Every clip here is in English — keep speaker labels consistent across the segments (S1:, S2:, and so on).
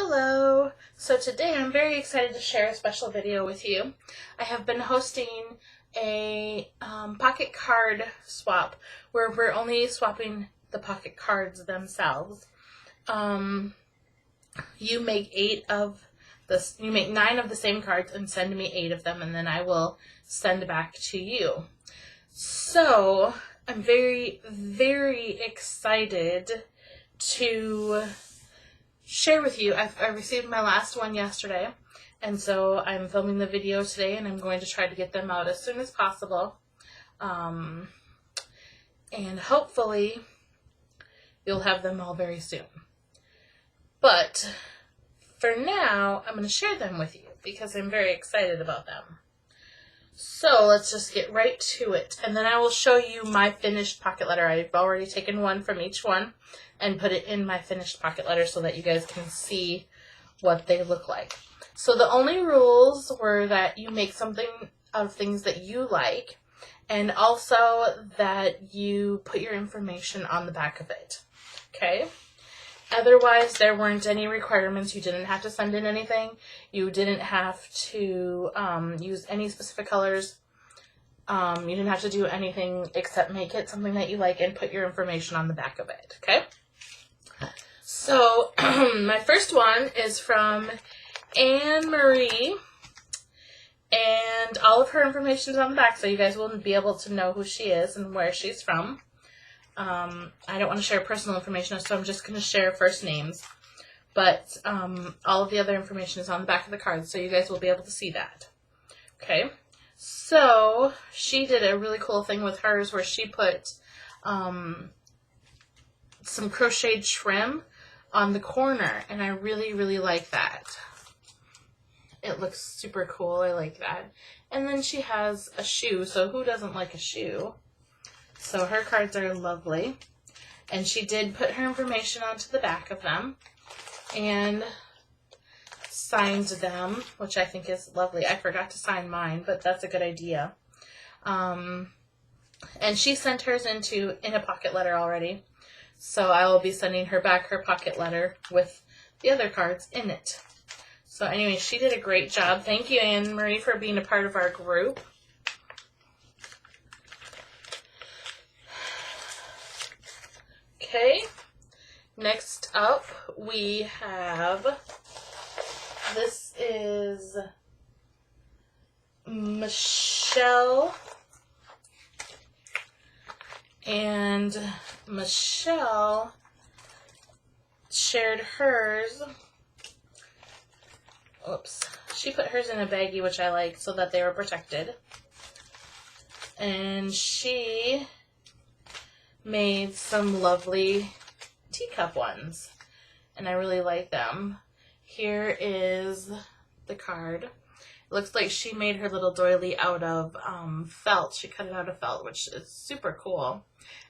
S1: Hello! So today I'm very excited to share a special video with you. I have been hosting a pocket card swap where we're only swapping the pocket cards themselves. You make 9 of the same cards and send me 8 of them, and then I will send back to you. So I'm very, very excited to share with you. I received my last one yesterday, and so I'm filming the video today, and I'm going to try to get them out as soon as possible. And hopefully you'll have them all very soon. But for now, I'm going to share them with you because I'm very excited about them. So let's just get right to it. And then I will show you my finished pocket letter. I've already taken one from each one and put it in my finished pocket letter so that you guys can see what they look like. So the only rules were that you make something out of things that you like, and also that you put your information on the back of it. Okay? Otherwise, there weren't any requirements. You didn't have to send in anything. You didn't have to use any specific colors. You didn't have to do anything except make it something that you like and put your information on the back of it. Okay? So, my first one is from Anne Marie, and all of her information is on the back, so you guys will be able to know who she is and where she's from. I don't want to share personal information, so I'm just going to share first names. But all of the other information is on the back of the card, so you guys will be able to see that. Okay, so she did a really cool thing with hers where she put some crocheted trim on the corner, and I really, really like that. It looks super cool. I like that. And then she has a shoe, so who doesn't like a shoe? So her cards are lovely. And she did put her information onto the back of them and signed them, which I think is lovely. I forgot to sign mine, but that's a good idea. And she sent hers in a pocket letter already. So I will be sending her back her pocket letter with the other cards in it. So anyway, she did a great job. Thank you, Anne Marie, for being a part of our group. Okay, next up we have, this is Michelle, and Michelle shared hers. Oops, she put hers in a baggie, which I like, so that they were protected, and she made some lovely teacup ones, and I really like them. Here is the card. It looks like she made her little doily out of felt. She cut it out of felt, which is super cool.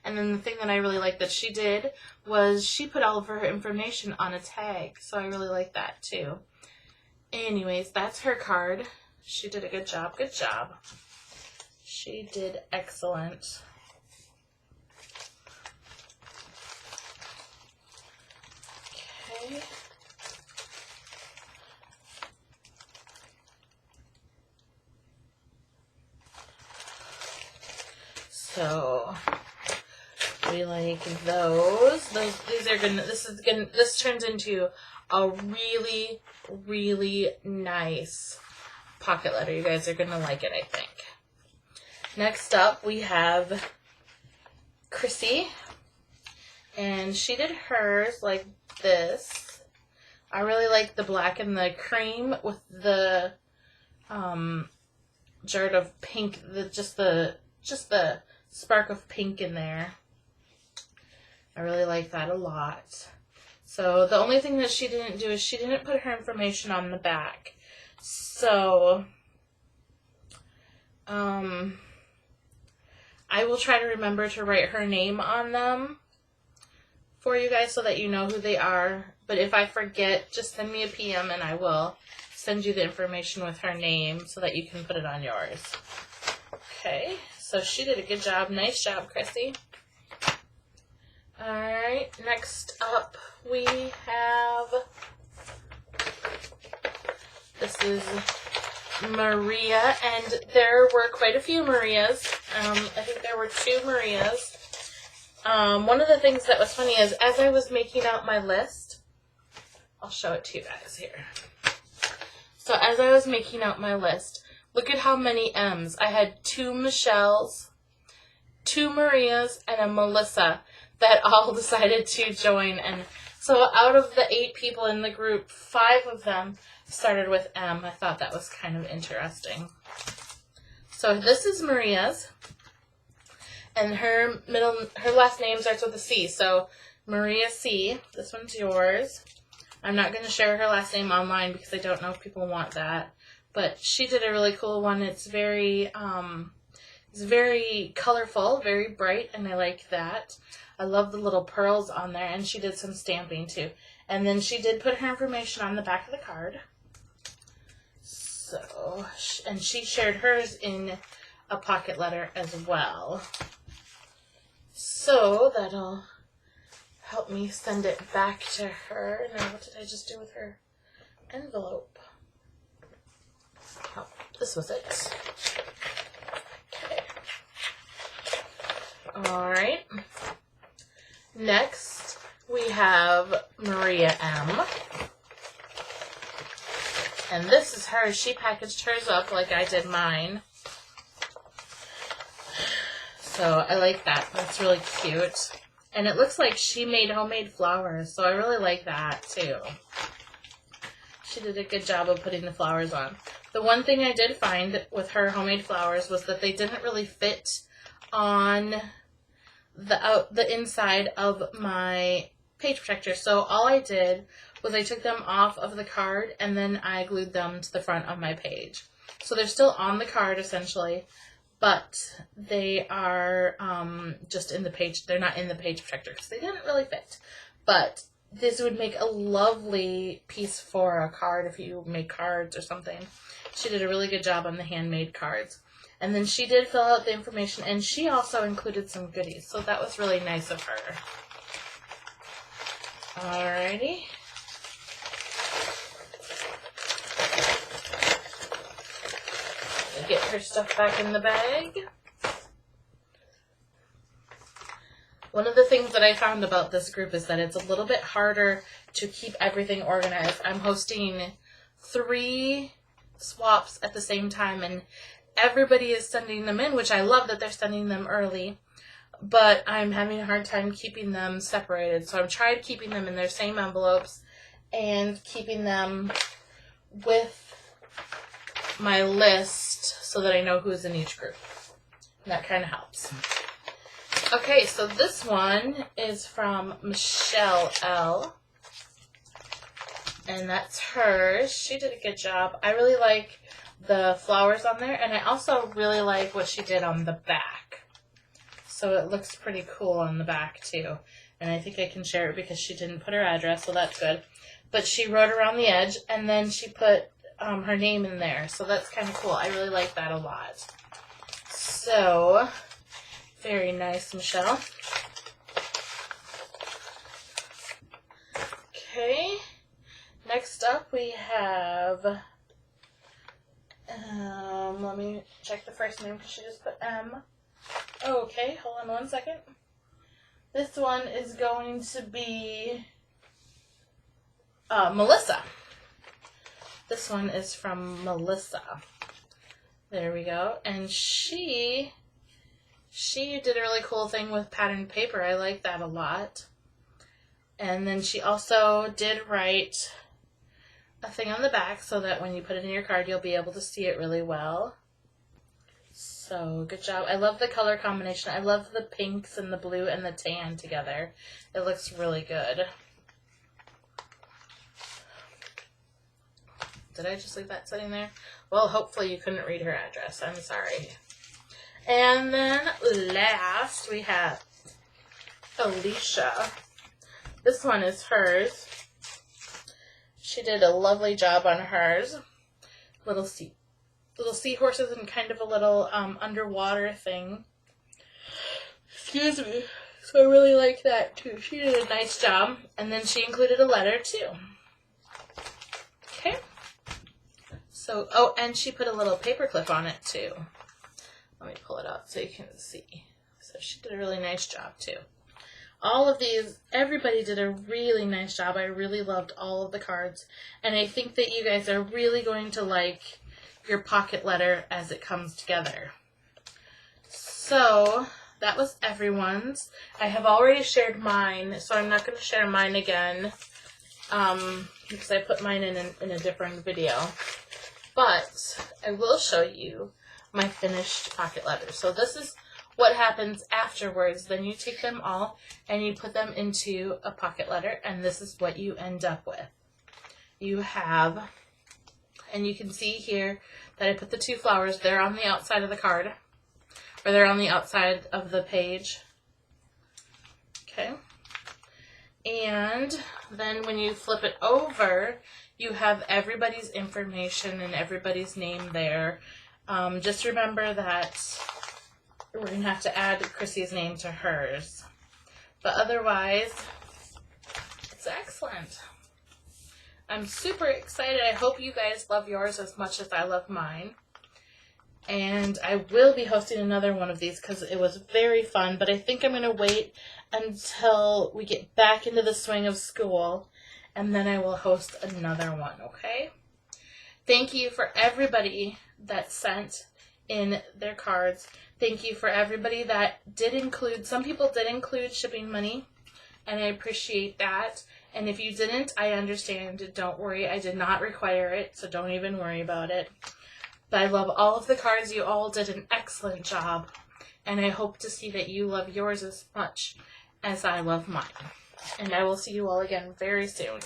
S1: And then the thing that I really like that she did was she put all of her information on a tag, so I really like that too. Anyways, that's her card. She did a good job. Good job. She did excellent. Okay. So we like those. These are gonna. This turns into a really, really nice pocket letter. You guys are gonna like it, I think. Next up, we have Chrissy, and she did hers like this. I really like the black and the cream with the jar of pink. Just the spark of pink in there. I really like that a lot. So the only thing that she didn't do is she didn't put her information on the back. So I will try to remember to write her name on them for you guys so that you know who they are. But if I forget, just send me a PM and I will send you the information with her name so that you can put it on yours. Okay, so she did a good job. Nice job, Chrissy. Alright, next up we have is Maria, and there were quite a few Marias. I think there were 2 Marias. One of the things that was funny is as I was making out my list, I'll show it to you guys here. So as I was making out my list, look at how many M's. I had 2 Michelles, 2 Marias, and a Melissa that all decided to join. And so out of the 8 people in the group, 5 of them started with M. I thought that was kind of interesting. So this is Maria's, and her last name starts with a C. So Maria C. This one's yours. I'm not going to share her last name online because I don't know if people want that. But she did a really cool one. It's very colorful, very bright, and I like that. I love the little pearls on there, and she did some stamping too. And then she did put her information on the back of the card. So, and she shared hers in a pocket letter as well. So that'll help me send it back to her. Now, what did I just do with her envelope? Oh, this was it. Okay. All right. Next, we have Maria M. And this is hers. She packaged hers up like I did mine. So I like that. That's really cute. And it looks like she made homemade flowers, so I really like that too. She did a good job of putting the flowers on. The one thing I did find with her homemade flowers was that they didn't really fit on the inside of my page protector. So all I did was I took them off of the card and then I glued them to the front of my page. So they're still on the card essentially, but they are just in the page. They're not in the page protector because they didn't really fit. But this would make a lovely piece for a card if you make cards or something. She did a really good job on the handmade cards. And then she did fill out the information, and she also included some goodies. So that was really nice of her. Alrighty. Get her stuff back in the bag. One of the things that I found about this group is that it's a little bit harder to keep everything organized. I'm hosting 3 swaps at the same time, and everybody is sending them in, which I love that they're sending them early, but I'm having a hard time keeping them separated. So I've tried keeping them in their same envelopes and keeping them with my list so that I know who's in each group. And that kind of helps. Okay, so this one is from Michelle L. And that's hers. She did a good job. I really like the flowers on there, and I also really like what she did on the back. So it looks pretty cool on the back too. And I think I can share it because she didn't put her address, so that's good. But she wrote around the edge, and then she put her name in there. So that's kind of cool. I really like that a lot. So, very nice, Michelle. Okay. Next up, we have, let me check the first name because she just put M. Okay, hold on one second. This one is going to be Melissa. This one is from Melissa. There we go. And she did a really cool thing with patterned paper. I like that a lot. And then she also did write a thing on the back so that when you put it in your card, you'll be able to see it really well. So, good job. I love the color combination. I love the pinks and the blue and the tan together. It looks really good. Did I just leave that sitting there? Well, hopefully you couldn't read her address. I'm sorry. And then last, we have Alicia. This one is hers. She did a lovely job on hers. Little seahorses and kind of a little underwater thing. Excuse me. So I really like that too. She did a nice job. And then she included a letter too. Okay. So, oh, and she put a little paper clip on it too. Let me pull it up so you can see. So she did a really nice job too. All of these, everybody did a really nice job. I really loved all of the cards. And I think that you guys are really going to like your pocket letter as it comes together. So that was everyone's. I have already shared mine, so I'm not going to share mine again because I put mine in a different video. But I will show you my finished pocket letters. So this is what happens afterwards. Then you take them all and you put them into a pocket letter, and this is what you end up with. You have, and you can see here that I put the 2 flowers. They're on the outside of the card, or they're on the outside of the page. Okay. And then when you flip it over, you have everybody's information and everybody's name there. Just remember that we're going to have to add Chrissy's name to hers. But otherwise, it's excellent. I'm super excited. I hope you guys love yours as much as I love mine. And I will be hosting another one of these because it was very fun. But I think I'm going to wait until we get back into the swing of school. And then I will host another one, okay? Thank you for everybody that sent in their cards. Thank you for everybody that did include, some people did include shipping money, and I appreciate that. And if you didn't, I understand. Don't worry, I did not require it, so don't even worry about it. But I love all of the cards. You all did an excellent job, and I hope to see that you love yours as much as I love mine. And I will see you all again very soon.